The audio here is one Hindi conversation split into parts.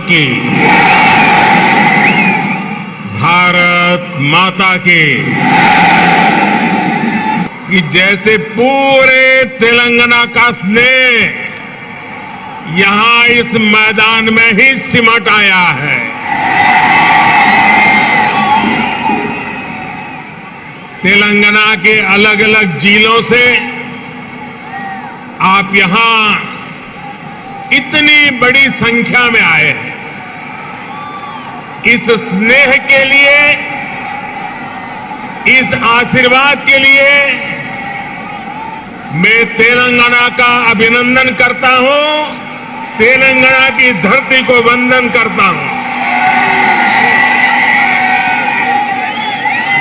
की, भारत माता की, कि जैसे पूरे तेलंगाना का स्नेह यहां इस मैदान में ही सिमट आया है। तेलंगाना के अलग अलग जिलों से आप यहां इतनी बड़ी संख्या में आए हैं। इस स्नेह के लिए, इस आशीर्वाद के लिए मैं तेलंगाना का अभिनंदन करता हूं, तेलंगाना की धरती को वंदन करता हूं।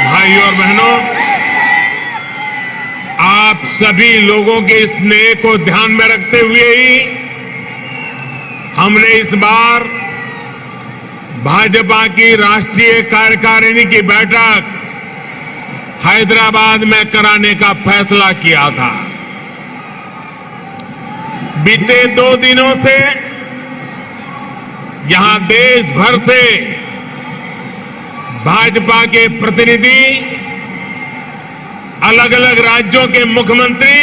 भाइयों और बहनों, आप सभी लोगों के स्नेह को ध्यान में रखते हुए ही हमने इस बार भाजपा की राष्ट्रीय कार्यकारिणी की बैठक हैदराबाद में कराने का फैसला किया था। बीते 2 दिनों से यहां देश भर से भाजपा के प्रतिनिधि, अलग अलग राज्यों के मुख्यमंत्री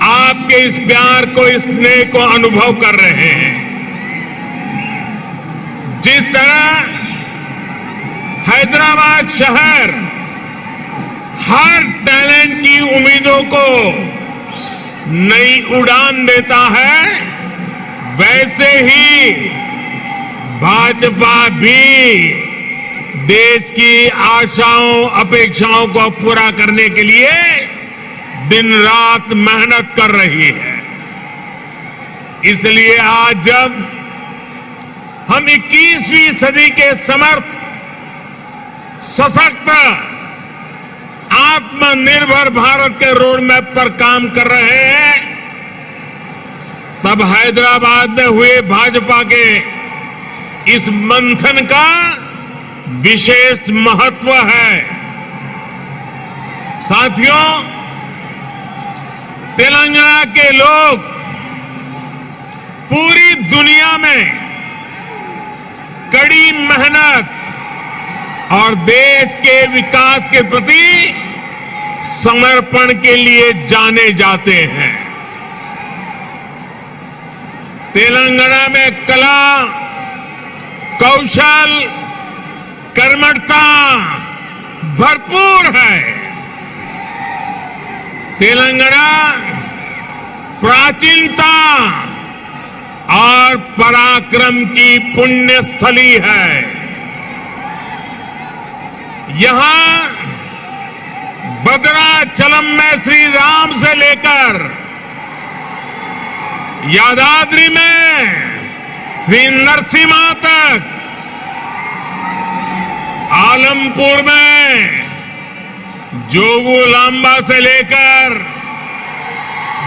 आपके इस प्यार को, इस स्नेह को अनुभव कर रहे हैं। जिस तरह हैदराबाद शहर हर टैलेंट की उम्मीदों को नई उड़ान देता है, वैसे ही भाजपा भी देश की आशाओं, अपेक्षाओं को पूरा करने के लिए दिन रात मेहनत कर रही है। इसलिए आज जब हम 21वीं सदी के समर्थ, सशक्त, आत्मनिर्भर भारत के रोड मैप पर काम कर रहे हैं, तब हैदराबाद में हुए भाजपा के इस मंथन का विशेष महत्व है। साथियों, तेलंगाना के लोग पूरी दुनिया में कड़ी मेहनत और देश के विकास के प्रति समर्पण के लिए जाने जाते हैं। तेलंगाना में कला, कौशल, कर्मठता भरपूर है। तेलंगाना प्राचीनता और पराक्रम की पुण्य स्थली है। यहां भद्राचलम में श्री राम से लेकर यादाद्री में श्री नरसिम्हा तक, आलमपुर में जोगुलांबा से लेकर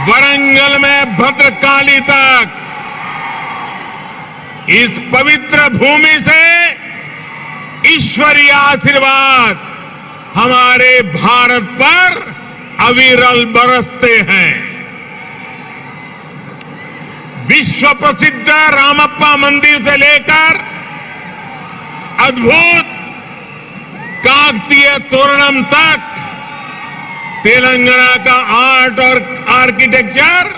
वरंगल में भद्रकाली तक, इस पवित्र भूमि से ईश्वरीय आशीर्वाद हमारे भारत पर अविरल बरसते हैं। विश्व प्रसिद्ध रामप्पा मंदिर से लेकर अद्भुत काकतीय तोरणम तक तेलंगाना का आर्ट और आर्किटेक्चर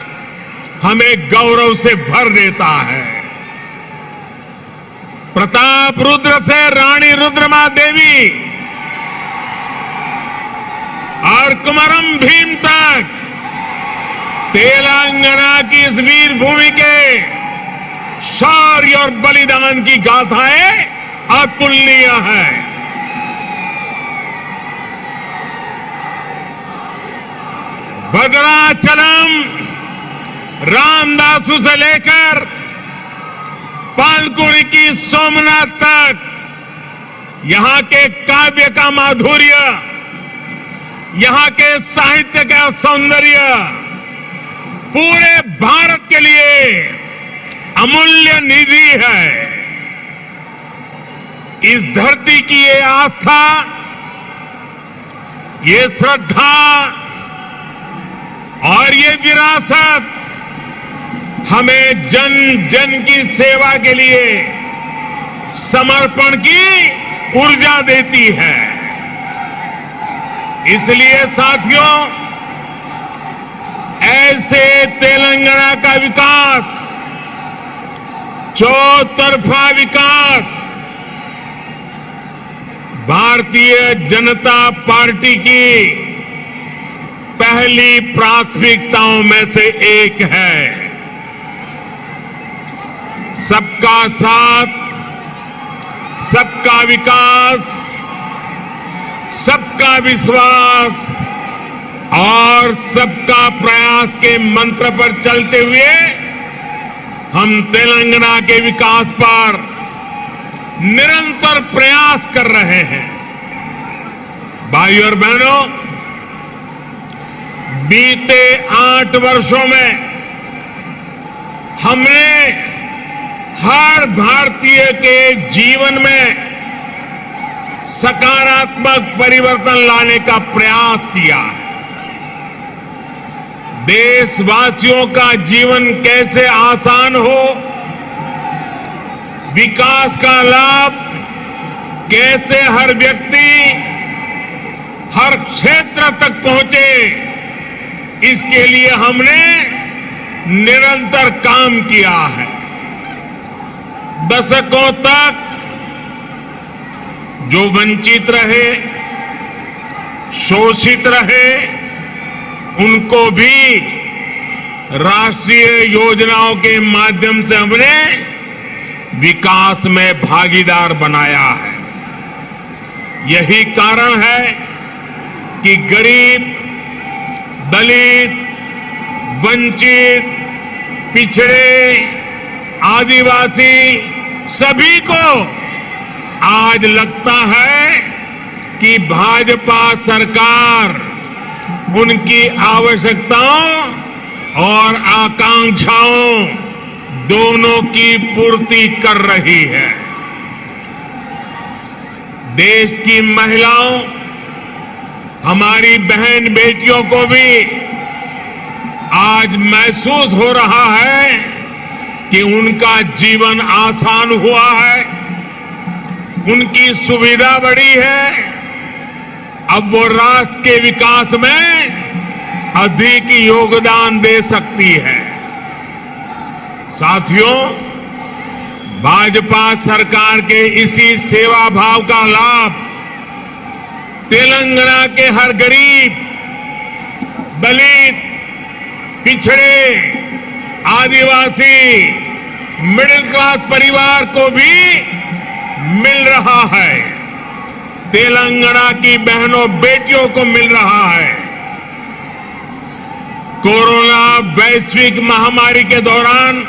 हमें गौरव से भर देता है। प्रताप रुद्र से रानी रुद्रमा देवी और कुमरम भीम तक तेलंगाना की इस वीर भूमि के शौर्य और बलिदान की गाथाएं अतुलनीय हैं। भद्राचलम, रामदासु से लेकर पालकुरी की सोमनाथ तक यहां के काव्य का माधुर्य, यहां के साहित्य का सौंदर्य पूरे भारत के लिए अमूल्य निधि है। इस धरती की ये आस्था, ये श्रद्धा और ये विरासत हमें जन जन की सेवा के लिए समर्पण की ऊर्जा देती है। इसलिए साथियों, ऐसे तेलंगाना का विकास, चौतरफा विकास, भारतीय जनता पार्टी की पहली प्राथमिकताओं में से एक है। सबका साथ, सबका विकास, सबका विश्वास और सबका प्रयास के मंत्र पर चलते हुए हम तेलंगाना के विकास पर निरंतर प्रयास कर रहे हैं। भाइयों और बहनों, बीते 8 वर्षों में हमने हर भारतीय के जीवन में सकारात्मक परिवर्तन लाने का प्रयास किया है। देशवासियों का जीवन कैसे आसान हो, विकास का लाभ कैसे हर व्यक्ति, हर क्षेत्र तक पहुंचे, इसके लिए हमने निरंतर काम किया है। दशकों तक जो वंचित रहे, शोषित रहे, उनको भी राष्ट्रीय योजनाओं के माध्यम से हमने विकास में भागीदार बनाया है। यही कारण है कि गरीब, दलित, वंचित, पिछड़े, आदिवासी सभी को आज लगता है कि भाजपा सरकार उनकी आवश्यकताओं और आकांक्षाओं दोनों की पूर्ति कर रही है। देश की महिलाओं, हमारी बहन बेटियों को भी आज महसूस हो रहा है कि उनका जीवन आसान हुआ है, उनकी सुविधा बढ़ी है। अब वो राष्ट्र के विकास में अधिक योगदान दे सकती है। साथियों, भाजपा सरकार के इसी सेवा भाव का लाभ तेलंगाना के हर गरीब, दलित, पिछड़े, आदिवासी, मिडिल क्लास परिवार को भी मिल रहा है। तेलंगाना की बहनों बेटियों को मिल रहा है। कोरोना वैश्विक महामारी के दौरान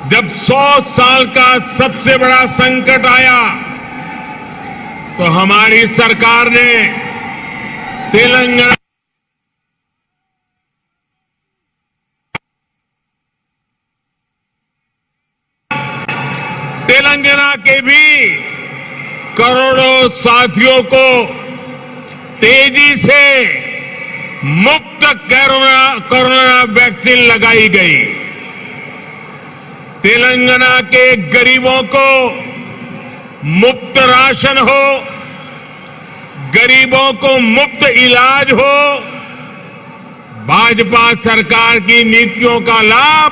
जब 100 साल का सबसे बड़ा संकट आया तो हमारी सरकार ने तेलंगाना के भी करोड़ों साथियों को तेजी से मुफ्त कोरोना वैक्सीन लगाई गई। तेलंगाना के गरीबों को मुफ्त राशन हो, गरीबों को मुफ्त इलाज हो। भाजपा सरकार की नीतियों का लाभ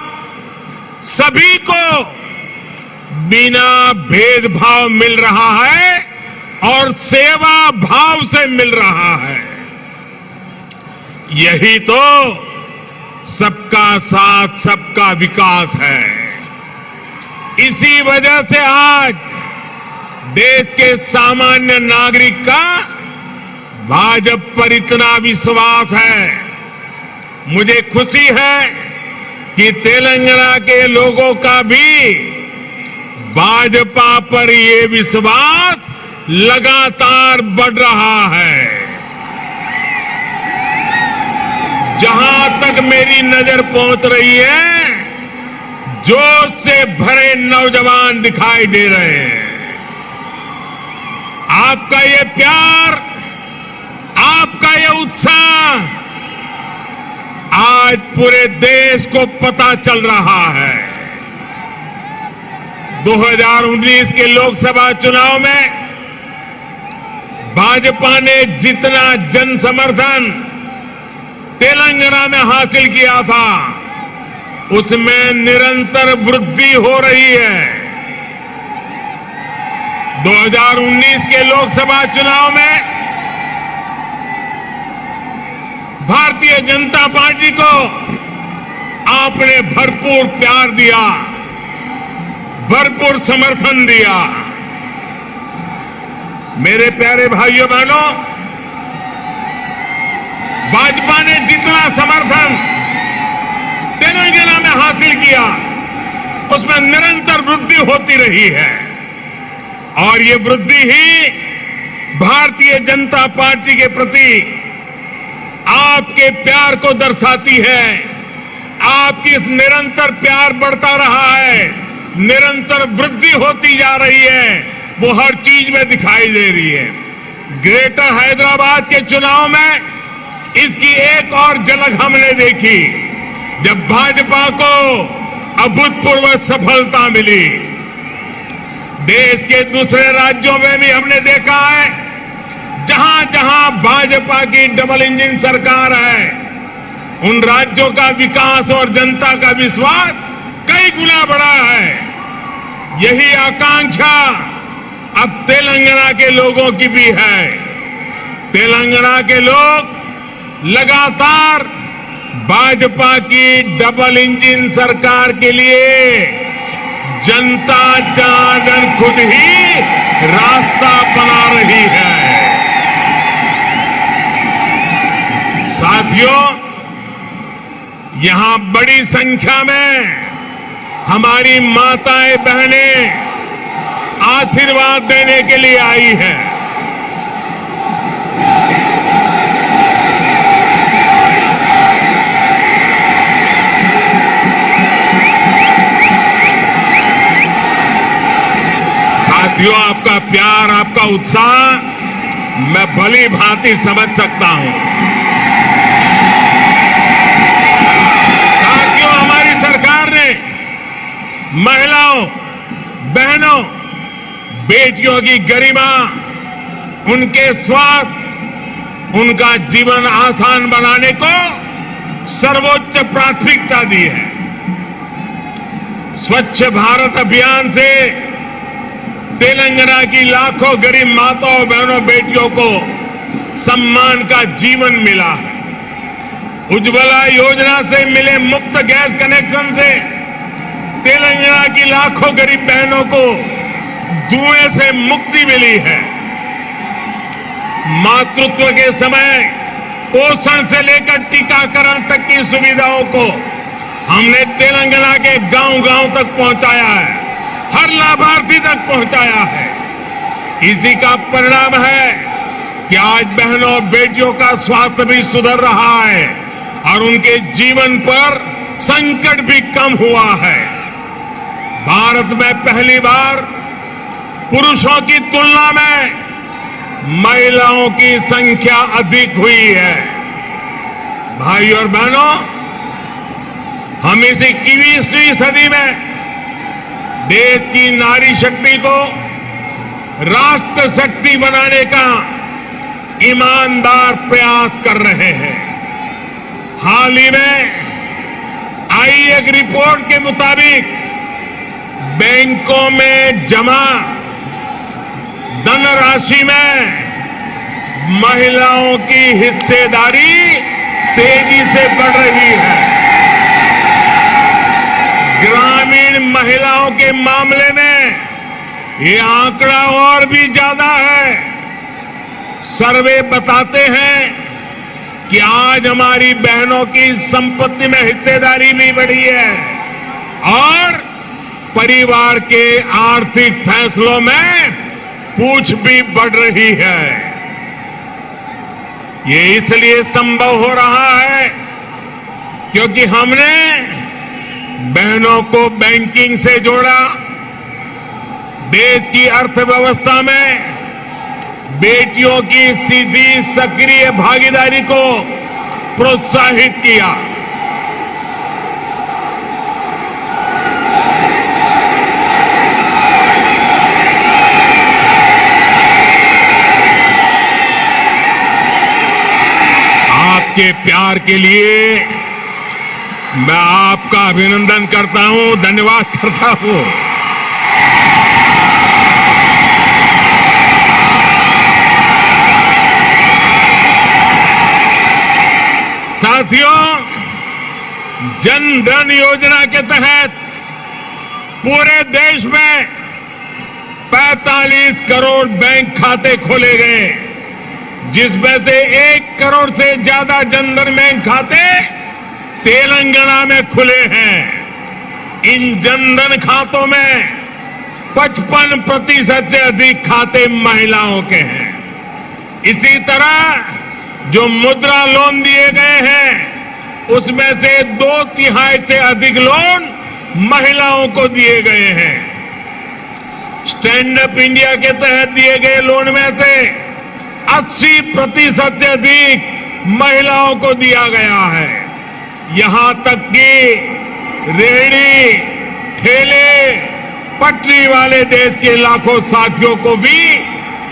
सभी को बिना भेदभाव मिल रहा है और सेवा भाव से मिल रहा है। यही तो सबका साथ, सबका विकास है। इसी वजह से आज देश के सामान्य नागरिक का भाजपा पर इतना विश्वास है। मुझे खुशी है कि तेलंगाना के लोगों का भी भाजपा पर ये विश्वास लगातार बढ़ रहा है। जहां तक मेरी नजर पहुंच रही है, जोश से भरे नौजवान दिखाई दे रहे हैं। आपका ये प्यार, आपका ये उत्साह आज आज पूरे देश को पता चल रहा है। 2019 के लोकसभा चुनाव में भाजपा ने जितना जन समर्थन तेलंगाना में हासिल किया था, उसमें निरंतर वृद्धि हो रही है। 2019 के लोकसभा चुनाव में भारतीय जनता पार्टी को आपने भरपूर प्यार दिया, भरपूर समर्थन दिया। मेरे प्यारे भाइयों बहनों, भाजपा ने जितना समर्थन तेलंगाना में हासिल किया, उसमें निरंतर वृद्धि होती रही है। और ये वृद्धि ही भारतीय जनता पार्टी के प्रति आपके प्यार को दर्शाती है। आपकी इस निरंतर प्यार बढ़ता रहा है, निरंतर वृद्धि होती जा रही है, वो हर चीज में दिखाई दे रही है। ग्रेटर हैदराबाद के चुनाव में इसकी एक और झलक हमने देखी, जब भाजपा को अभूतपूर्व सफलता मिली। देश के दूसरे राज्यों में भी हमने देखा है, जहां जहां भाजपा की डबल इंजन सरकार है, उन राज्यों का विकास और जनता का विश्वास कई गुना बढ़ा है। यही आकांक्षा अब तेलंगाना के लोगों की भी है। तेलंगाना के लोग लगातार भाजपा की डबल इंजन सरकार के लिए जनता जनार्दन खुद ही रास्ता बना रही है। साथियों, यहां बड़ी संख्या में हमारी माताएं बहनें आशीर्वाद देने के लिए आई हैं। साथियों, आपका प्यार, आपका उत्साह मैं भली भांति समझ सकता हूं। साथियों, हमारी सरकार ने महिलाओं, बहनों, बेटियों की गरिमा, उनके स्वास्थ्य, उनका जीवन आसान बनाने को सर्वोच्च प्राथमिकता दी है। स्वच्छ भारत अभियान से तेलंगाना की लाखों गरीब माताओं, बहनों, बेटियों को सम्मान का जीवन मिला है। उज्ज्वला योजना से मिले मुफ्त गैस कनेक्शन से तेलंगाना की लाखों गरीब बहनों को धुएं से मुक्ति मिली है। मातृत्व के समय पोषण से लेकर टीकाकरण तक की सुविधाओं को हमने तेलंगाना के गांव-गांव तक पहुंचाया है, हर लाभार्थी तक पहुंचाया है। इसी का परिणाम है कि आज बहनों और बेटियों का स्वास्थ्य भी सुधर रहा है और उनके जीवन पर संकट भी कम हुआ है। भारत में पहली बार पुरुषों की तुलना में महिलाओं की संख्या अधिक हुई है। भाई और बहनों, हम इस 21वीं सदी में देश की नारी शक्ति को राष्ट्र शक्ति बनाने का ईमानदार प्रयास कर रहे हैं। हाल ही में आई एक रिपोर्ट के मुताबिक बैंकों में जमा धनराशि में महिलाओं की हिस्सेदारी तेजी से बढ़ रही है। ग्रामीण महिलाओं के मामले में ये आंकड़ा और भी ज्यादा है। सर्वे बताते हैं कि आज हमारी बहनों की संपत्ति में हिस्सेदारी भी बढ़ी है और परिवार के आर्थिक फैसलों में पूछ भी बढ़ रही है। ये इसलिए संभव हो रहा है क्योंकि हमने बहनों को बैंकिंग से जोड़ा, देश की अर्थव्यवस्था में बेटियों की सीधी सक्रिय भागीदारी को प्रोत्साहित किया आपके प्यार के लिए मैं आपका अभिनंदन करता हूं, धन्यवाद करता हूं। साथियों, जन धन योजना के तहत पूरे देश में 45 करोड़ बैंक खाते खोले गए, जिसमें से 1 करोड़ से ज्यादा जनधन बैंक खाते तेलंगाना में खुले हैं। इन जनधन खातों में 55% से अधिक खाते महिलाओं के हैं। इसी तरह जो मुद्रा लोन दिए गए हैं, उसमें से 2/3 से अधिक लोन महिलाओं को दिए गए हैं। स्टैंड अप इंडिया के तहत दिए गए लोन में से 80% से अधिक महिलाओं को दिया गया है। यहां तक कि रेहड़ी, ठेले, पटरी वाले देश के लाखों साथियों को भी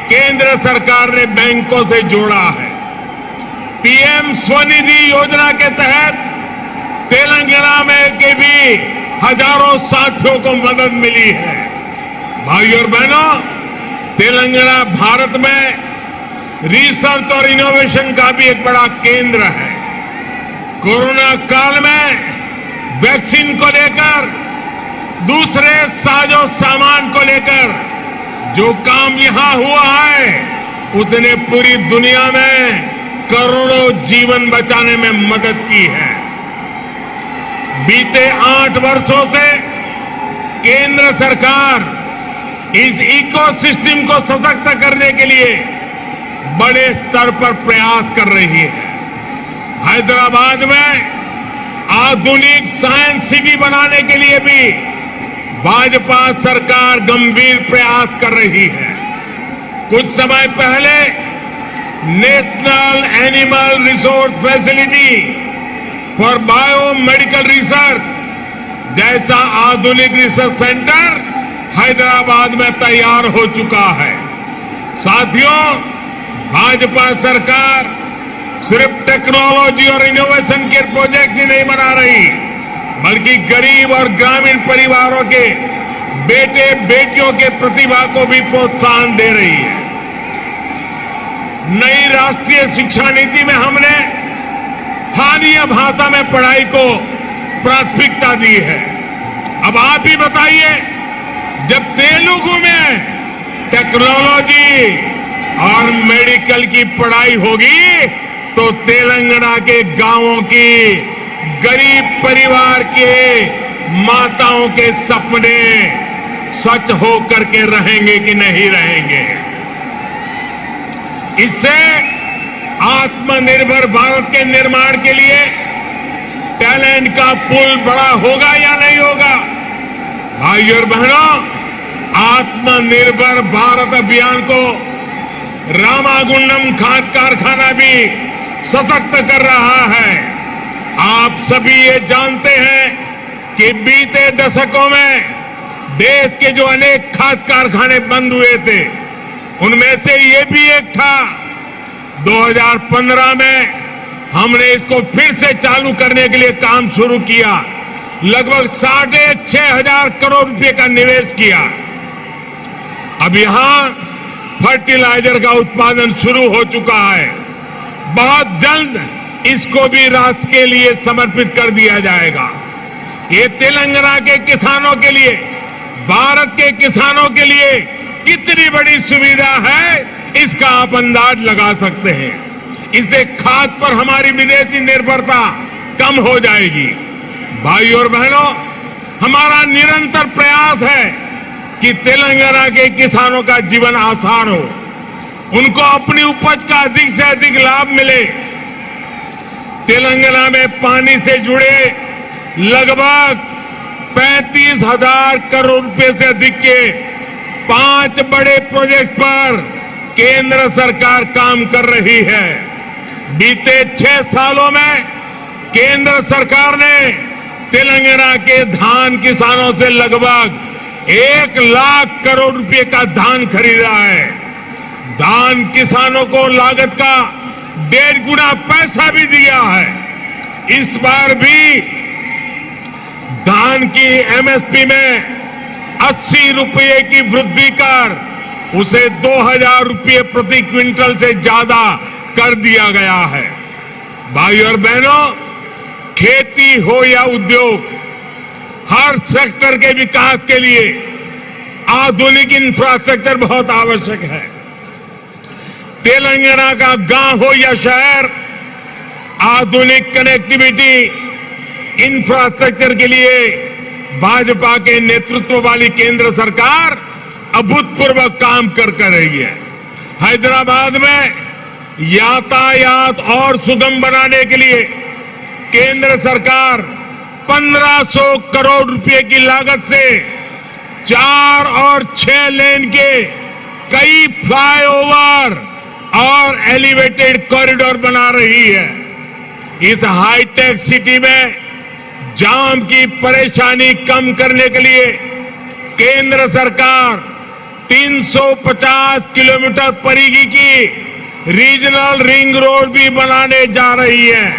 केंद्र सरकार ने बैंकों से जोड़ा है। पीएम स्वनिधि योजना के तहत तेलंगाना में के भी हजारों साथियों को मदद मिली है। भाइयों और बहनों, तेलंगाना भारत में रिसर्च और इनोवेशन का भी एक बड़ा केंद्र है। कोरोना काल में वैक्सीन को लेकर, दूसरे साजो सामान को लेकर जो काम यहां हुआ है, उसने पूरी दुनिया में करोड़ों जीवन बचाने में मदद की है। बीते 8 वर्षों से केंद्र सरकार इस इकोसिस्टम को सशक्त करने के लिए बड़े स्तर पर प्रयास कर रही है। हैदराबाद में आधुनिक साइंस सिटी बनाने के लिए भी भाजपा सरकार गंभीर प्रयास कर रही है। कुछ समय पहले national animal resource facility for biomedical research जैसा आधुनिक रिसर्च सेंटर हैदराबाद में तैयार हो चुका है। साथियों, भाजपा सरकार सिर्फ टेक्नोलॉजी और इनोवेशन के प्रोजेक्ट ही नहीं बना रही, बल्कि गरीब और ग्रामीण परिवारों के बेटे बेटियों के प्रतिभा को भी प्रोत्साहन दे रही है। नई राष्ट्रीय शिक्षा नीति में हमने स्थानीय भाषा में पढ़ाई को प्राथमिकता दी है। अब आप ही बताइए, जब तेलुगु में टेक्नोलॉजी और मेडिकल की पढ़ाई होगी तो तेलंगाना के गांवों की गरीब परिवार के माताओं के सपने सच हो करके रहेंगे कि नहीं रहेंगे। इससे आत्मनिर्भर भारत के निर्माण के लिए टैलेंट का पुल बड़ा होगा या नहीं होगा। भाइयों और बहनों, आत्मनिर्भर भारत अभियान को रामागुंडम खाद कारखाना भी सशक्त कर रहा है। आप सभी ये जानते हैं कि बीते दशकों में देश के जो अनेक खाद कारखाने बंद हुए थे, उनमें से ये भी एक था। 2015 में हमने इसको फिर से चालू करने के लिए काम शुरू किया। लगभग 6,500 करोड़ रुपए का निवेश किया। अब यहां फर्टिलाइजर का उत्पादन शुरू हो चुका है। बहुत जल्द इसको भी राष्ट्र के लिए समर्पित कर दिया जाएगा। ये तेलंगाना के किसानों के लिए, भारत के किसानों के लिए कितनी बड़ी सुविधा है, इसका आप अंदाज लगा सकते हैं। इससे खाद पर हमारी विदेशी निर्भरता कम हो जाएगी। भाइयों और बहनों, हमारा निरंतर प्रयास है कि तेलंगाना के किसानों का जीवन आसान हो, उनको अपनी उपज का अधिक से अधिक लाभ मिले। तेलंगाना में पानी से जुड़े लगभग 35,000 करोड़ रुपए से अधिक के 5 बड़े प्रोजेक्ट पर केंद्र सरकार काम कर रही है। बीते 6 सालों में केंद्र सरकार ने तेलंगाना के धान किसानों से लगभग 1 लाख करोड़ रुपए का धान खरीदा है। धान किसानों को लागत का 1.5 गुना पैसा भी दिया है। इस बार भी धान की एमएसपी में 80 रुपये की वृद्धि कर उसे 2,000 रुपये प्रति क्विंटल से ज्यादा कर दिया गया है। भाइयों और बहनों, खेती हो या उद्योग, हर सेक्टर के विकास के लिए आधुनिक इंफ्रास्ट्रक्चर बहुत आवश्यक है। तेलंगाना का गांव हो या शहर, आधुनिक कनेक्टिविटी इंफ्रास्ट्रक्चर के लिए भाजपा के नेतृत्व वाली केंद्र सरकार अभूतपूर्व काम कर रही है। हैदराबाद में यातायात और सुगम बनाने के लिए केंद्र सरकार 1500 करोड़ रुपए की लागत से 4 और 6 लेन के कई फ्लाईओवर और एलिवेटेड कॉरिडोर बना रही है। इस हाईटेक सिटी में जाम की परेशानी कम करने के लिए केंद्र सरकार 350 किलोमीटर परिधि की रीजनल रिंग रोड भी बनाने जा रही है।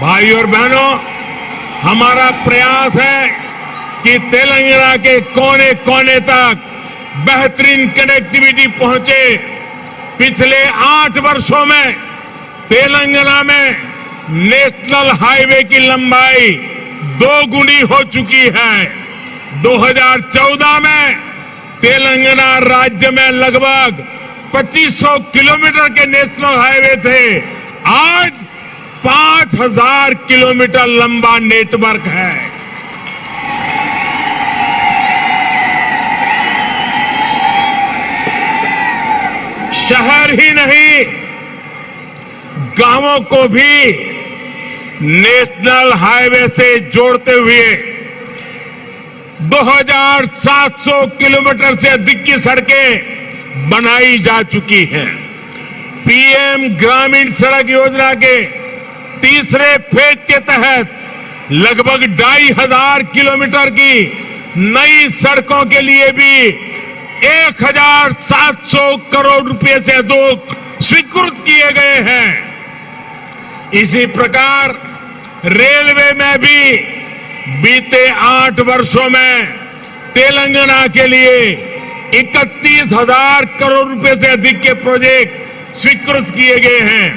भाइयों और बहनों, हमारा प्रयास है कि तेलंगाना के कोने कोने तक बेहतरीन कनेक्टिविटी पहुंचे। पिछले 8 वर्षों में तेलंगाना में नेशनल हाईवे की लंबाई 2 गुनी हो चुकी है। 2014 में तेलंगाना राज्य में लगभग 2500 किलोमीटर के नेशनल हाईवे थे। आज 5000 किलोमीटर लंबा नेटवर्क है। शहर ही नहीं, गांवों को भी नेशनल हाईवे से जोड़ते हुए 2700 किलोमीटर से अधिक की सड़कें बनाई जा चुकी हैं। पीएम ग्रामीण सड़क योजना के तीसरे फेज के तहत लगभग 2500 किलोमीटर की नई सड़कों के लिए भी 1700 करोड़ रुपए से अधिक स्वीकृत किए गए हैं। इसी प्रकार रेलवे में भी बीते 8 वर्षों में तेलंगाना के लिए 31,000 करोड़ रुपए से अधिक के प्रोजेक्ट स्वीकृत किए गए हैं।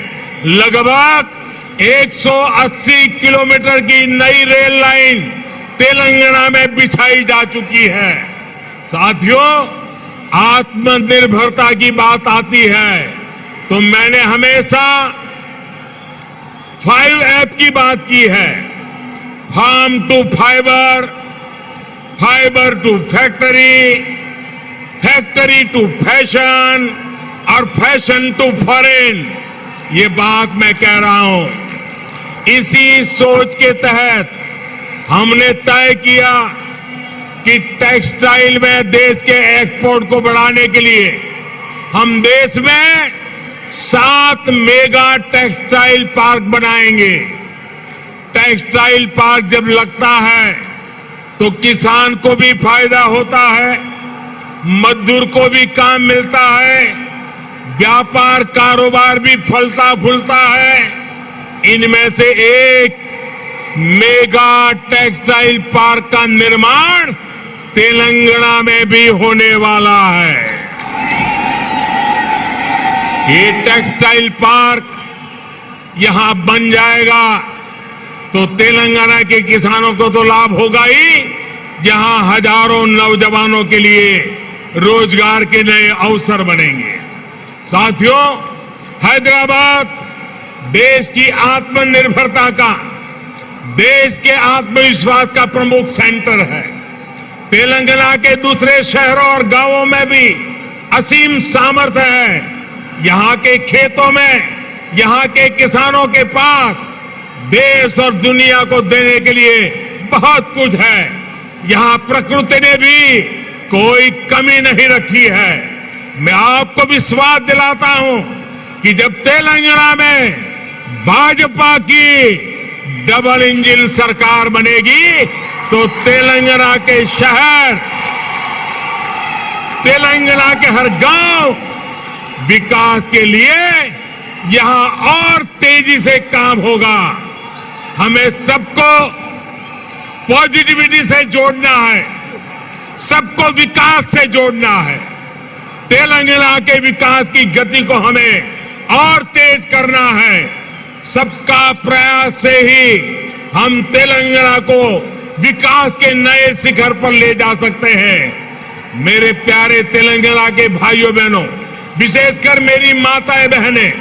लगभग 180 किलोमीटर की नई रेल लाइन तेलंगाना में बिछाई जा चुकी है। साथियों, आत्मनिर्भरता की बात आती है तो मैंने हमेशा 5 की बात की है। Farm to fibre, fibre to factory, factory to fashion और फैशन टू फॉरेन। ये बात मैं कह रहा हूं। इसी सोच के तहत हमने तय किया कि टेक्सटाइल में देश के एक्सपोर्ट को बढ़ाने के लिए हम देश में 7 मेगा टेक्सटाइल पार्क बनाएंगे। टेक्सटाइल पार्क जब लगता है तो किसान को भी फायदा होता है, मजदूर को भी काम मिलता है, व्यापार कारोबार भी फलता फूलता है। इनमें से एक मेगा टेक्सटाइल पार्क का निर्माण तेलंगाना में भी होने वाला है। ये टेक्सटाइल पार्क यहां बन जाएगा तो तेलंगाना के किसानों को तो लाभ होगा ही, यहां हजारों नौजवानों के लिए रोजगार के नए अवसर बनेंगे। साथियों, हैदराबाद देश की आत्मनिर्भरता का, देश के आत्मविश्वास का प्रमुख सेंटर है। तेलंगाना के दूसरे शहरों और गांवों में भी असीम सामर्थ्य है। यहां के खेतों में, यहां के किसानों के पास देश और दुनिया को देने के लिए बहुत कुछ है। यहां प्रकृति ने भी कोई कमी नहीं रखी है। मैं आपको विश्वास दिलाता हूं कि जब तेलंगाना में भाजपा की डबल इंजन सरकार बनेगी तो तेलंगाना के शहर, तेलंगाना के हर गांव विकास के लिए यहां और तेजी से काम होगा। हमें सबको पॉजिटिविटी से जोड़ना है, सबको विकास से जोड़ना है। तेलंगाना के विकास की गति को हमें और तेज करना है। सबका प्रयास से ही हम तेलंगाना को विकास के नए शिखर पर ले जा सकते हैं। मेरे प्यारे तेलंगाना के भाइयों बहनों, विशेषकर मेरी माताएं बहनें,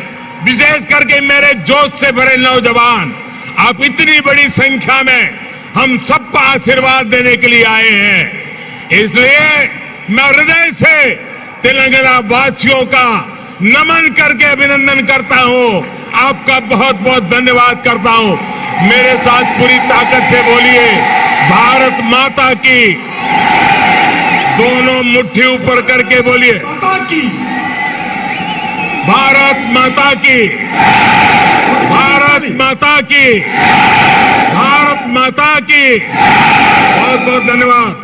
विशेष करके मेरे जोश से भरे नौजवान, आप इतनी बड़ी संख्या में हम सबको आशीर्वाद देने के लिए आए हैं। इसलिए मैं हृदय से तेलंगाना वासियों का नमन करके अभिनंदन करता हूं। आपका बहुत बहुत धन्यवाद करता हूं। मेरे साथ पूरी ताकत से बोलिए, भारत माता की। दोनों मुट्ठी ऊपर करके बोलिए, भारत माता की, भारत माता की, भारत माता की। बहुत बहुत धन्यवाद।